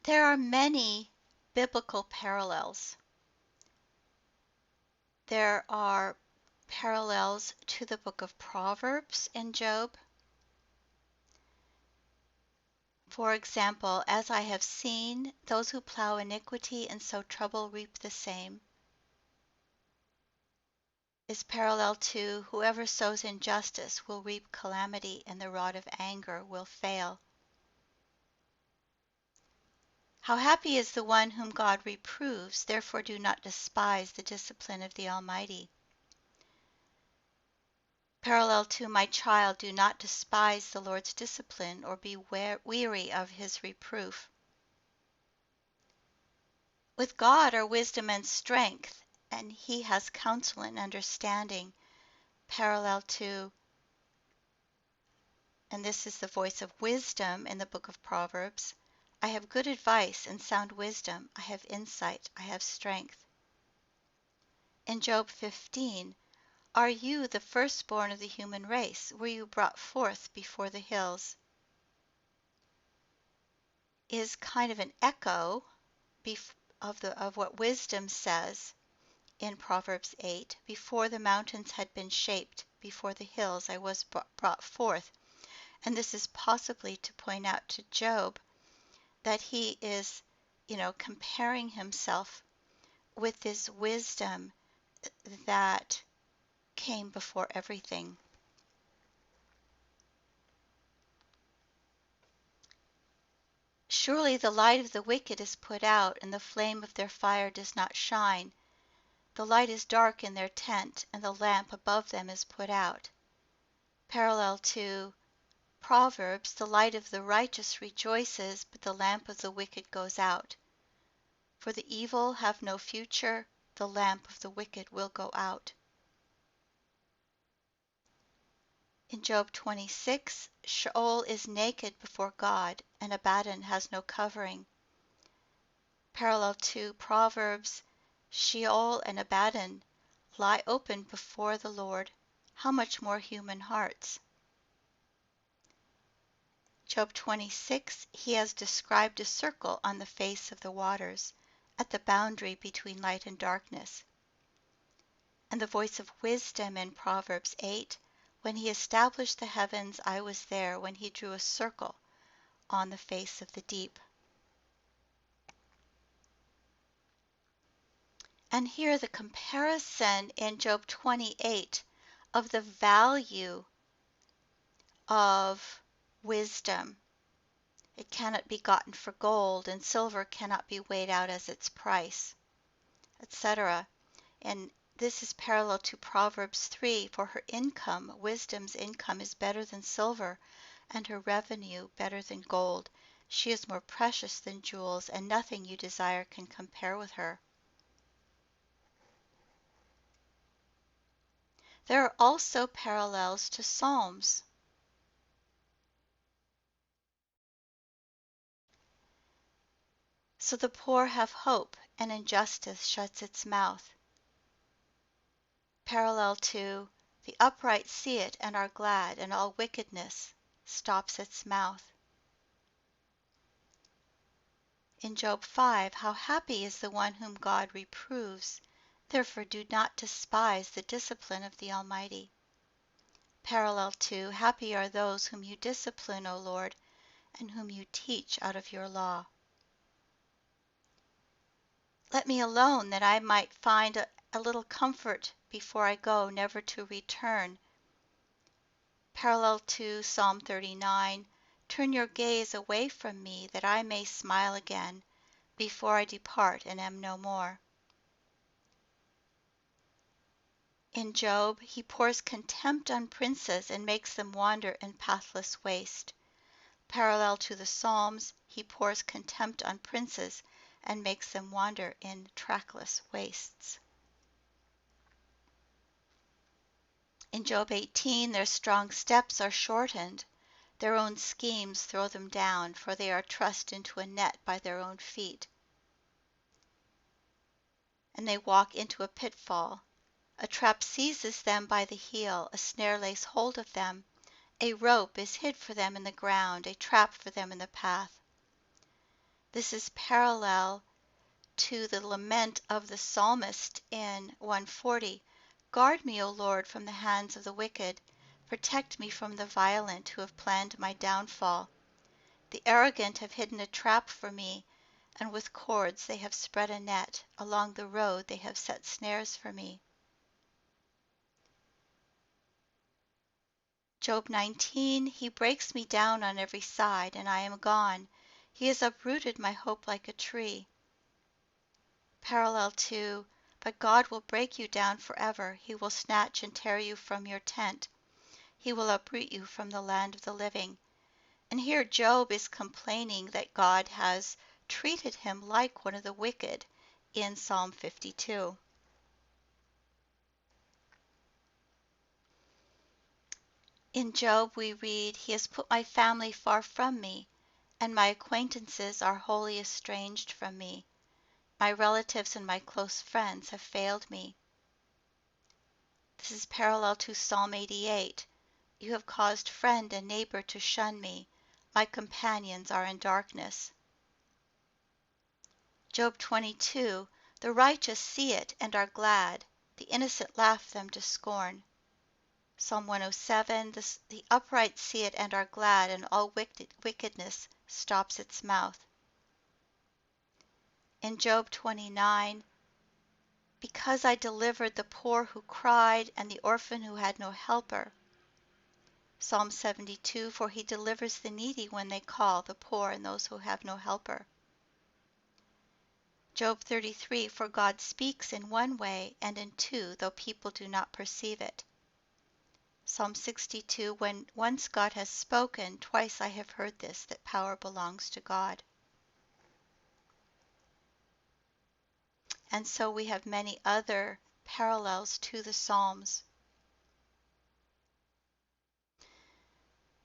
There are many biblical parallels. There are parallels to the book of Proverbs in Job. For example, as I have seen, those who plow iniquity and sow trouble reap the same, is parallel to whoever sows injustice will reap calamity and the rod of anger will fail. How happy is the one whom God reproves, therefore do not despise the discipline of the Almighty. Parallel to my child, do not despise the Lord's discipline or be weary of his reproof. With God are wisdom and strength, and he has counsel and understanding. Parallel to, and this is the voice of wisdom in the book of Proverbs, I have good advice and sound wisdom. I have insight. I have strength. In Job 15, are you the firstborn of the human race? Were you brought forth before the hills? Is kind of an echo of what wisdom says in Proverbs 8. Before the mountains had been shaped, before the hills I was brought forth. And this is possibly to point out to Job that he is, comparing himself with this wisdom that came before everything. Surely the light of the wicked is put out, and the flame of their fire does not shine. The light is dark in their tent, and the lamp above them is put out. Parallel to Proverbs, the light of the righteous rejoices, but the lamp of the wicked goes out. For the evil have no future, the lamp of the wicked will go out. In Job 26, Sheol is naked before God, and Abaddon has no covering. Parallel to Proverbs, Sheol and Abaddon lie open before the Lord. How much more human hearts? Job 26, he has described a circle on the face of the waters, at the boundary between light and darkness. And the voice of wisdom in Proverbs 8, when he established the heavens, I was there, when he drew a circle on the face of the deep. And here the comparison in Job 28 of the value of wisdom. It cannot be gotten for gold, and silver cannot be weighed out as its price, etc. And this is parallel to Proverbs 3, for her income, wisdom's income, is better than silver, and her revenue better than gold. She is more precious than jewels, and nothing you desire can compare with her. There are also parallels to Psalms. So the poor have hope, and injustice shuts its mouth. Parallel to the upright see it and are glad, and all wickedness stops its mouth. In Job 5, how happy is the one whom God reproves, therefore do not despise the discipline of the Almighty. Parallel to, happy are those whom you discipline, O Lord, and whom you teach out of your law. Let me alone that I might find a little comfort before I go, never to return. Parallel to Psalm 39, turn your gaze away from me that I may smile again before I depart and am no more. In Job, he pours contempt on princes and makes them wander in pathless waste. Parallel to the Psalms, he pours contempt on princes and makes them wander in trackless wastes. In Job 18, their strong steps are shortened. Their own schemes throw them down, for they are trussed into a net by their own feet. And they walk into a pitfall. A trap seizes them by the heel, a snare lays hold of them. A rope is hid for them in the ground, a trap for them in the path. This is parallel to the lament of the psalmist in 140. Guard me, O Lord, from the hands of the wicked. Protect me from the violent who have planned my downfall. The arrogant have hidden a trap for me, and with cords they have spread a net. Along the road they have set snares for me. Job 19, he breaks me down on every side, and I am gone. He has uprooted my hope like a tree. Parallel to, but God will break you down forever. He will snatch and tear you from your tent. He will uproot you from the land of the living. And here Job is complaining that God has treated him like one of the wicked in Psalm 52. In Job we read, He has put my family far from me, and my acquaintances are wholly estranged from me. My relatives and my close friends have failed me. This is parallel to Psalm 88. You have caused friend and neighbor to shun me. My companions are in darkness. Job 22. The righteous see it and are glad. The innocent laugh them to scorn. Psalm 107. The upright see it and are glad, and all wickedness stops its mouth. In Job 29. Because I delivered the poor who cried, and the orphan who had no helper. Psalm 72, for he delivers the needy when they call, the poor and those who have no helper. Job 33, for God speaks in one way and in two, though people do not perceive it. Psalm 62, when once God has spoken, twice I have heard this, that power belongs to God. And so we have many other parallels to the Psalms.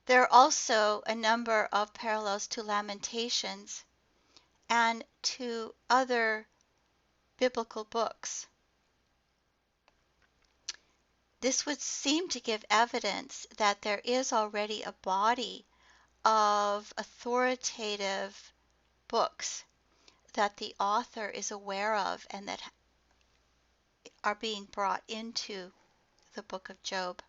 There are also a number of parallels to Lamentations and to other biblical books. This would seem to give evidence that there is already a body of authoritative books that the author is aware of and that are being brought into the book of Job.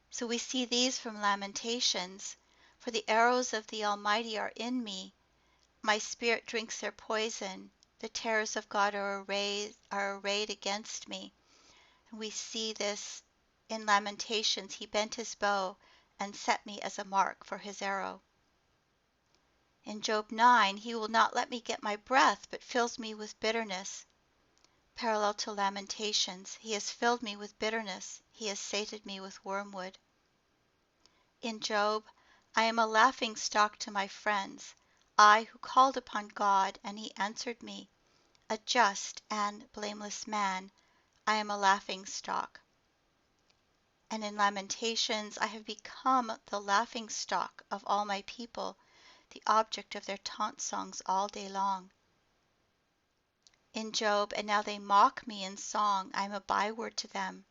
So we see these from Lamentations. For the arrows of the Almighty are in me. My spirit drinks their poison. The terrors of God are arrayed against me. And we see this in Lamentations. He bent his bow and set me as a mark for his arrow. In Job 9, he will not let me get my breath, but fills me with bitterness. Parallel to Lamentations, he has filled me with bitterness. He has sated me with wormwood. In Job, I am a laughing stock to my friends, I who called upon God, and he answered me, a just and blameless man, I am a laughing stock. And in Lamentations, I have become the laughing stock of all my people, the object of their taunt songs all day long. In Job, and now they mock me in song, I am a byword to them.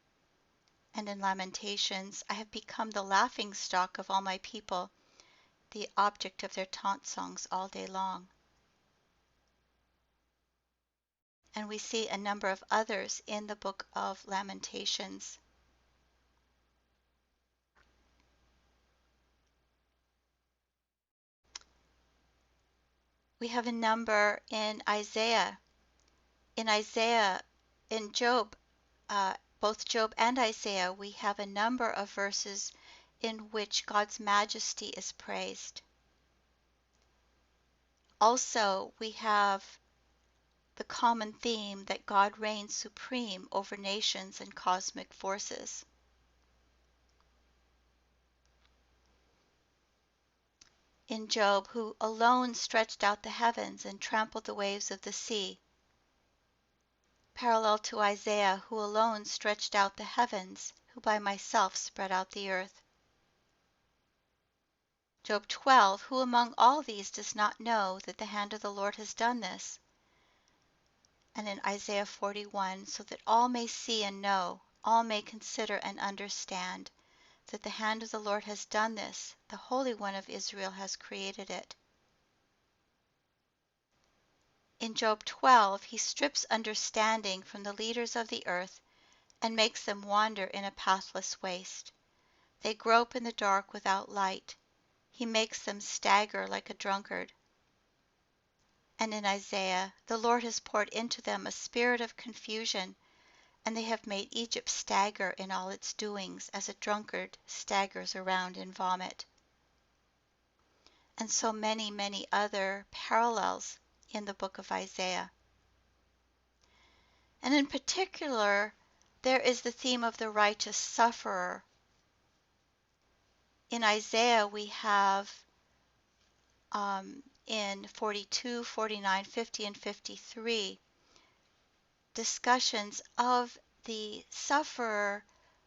And in Lamentations, I have become the laughing stock of all my people, the object of their taunt songs all day long. And we see a number of others in the book of Lamentations. We have a number in Isaiah. In Job, both Job and Isaiah, we have a number of verses in which God's majesty is praised. Also, we have the common theme that God reigns supreme over nations and cosmic forces. In Job, who alone stretched out the heavens and trampled the waves of the sea. Parallel to Isaiah, who alone stretched out the heavens, who by myself spread out the earth. Job 12, who among all these does not know that the hand of the Lord has done this? And in Isaiah 41, so that all may see and know, all may consider and understand, that the hand of the Lord has done this, the Holy One of Israel has created it. In Job 12, he strips understanding from the leaders of the earth and makes them wander in a pathless waste. They grope in the dark without light. He makes them stagger like a drunkard. And in Isaiah, the Lord has poured into them a spirit of confusion, and they have made Egypt stagger in all its doings, as a drunkard staggers around in vomit. And so many, many other parallels in the book of Isaiah. And in particular, there is the theme of the righteous sufferer. In Isaiah, we have in 42, 49, 50, and 53 discussions of the sufferer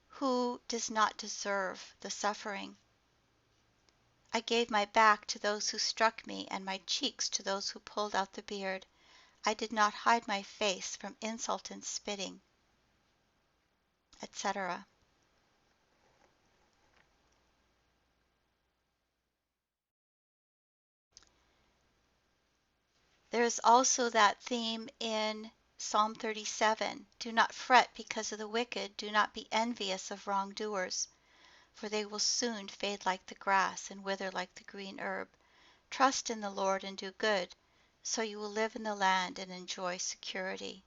who does not deserve the suffering. I gave my back to those who struck me, and my cheeks to those who pulled out the beard. I did not hide my face from insult and spitting, etc. There is also that theme in Psalm 37. Do not fret because of the wicked. Do not be envious of wrongdoers, for they will soon fade like the grass and wither like the green herb. Trust in the Lord and do good, so you will live in the land and enjoy security.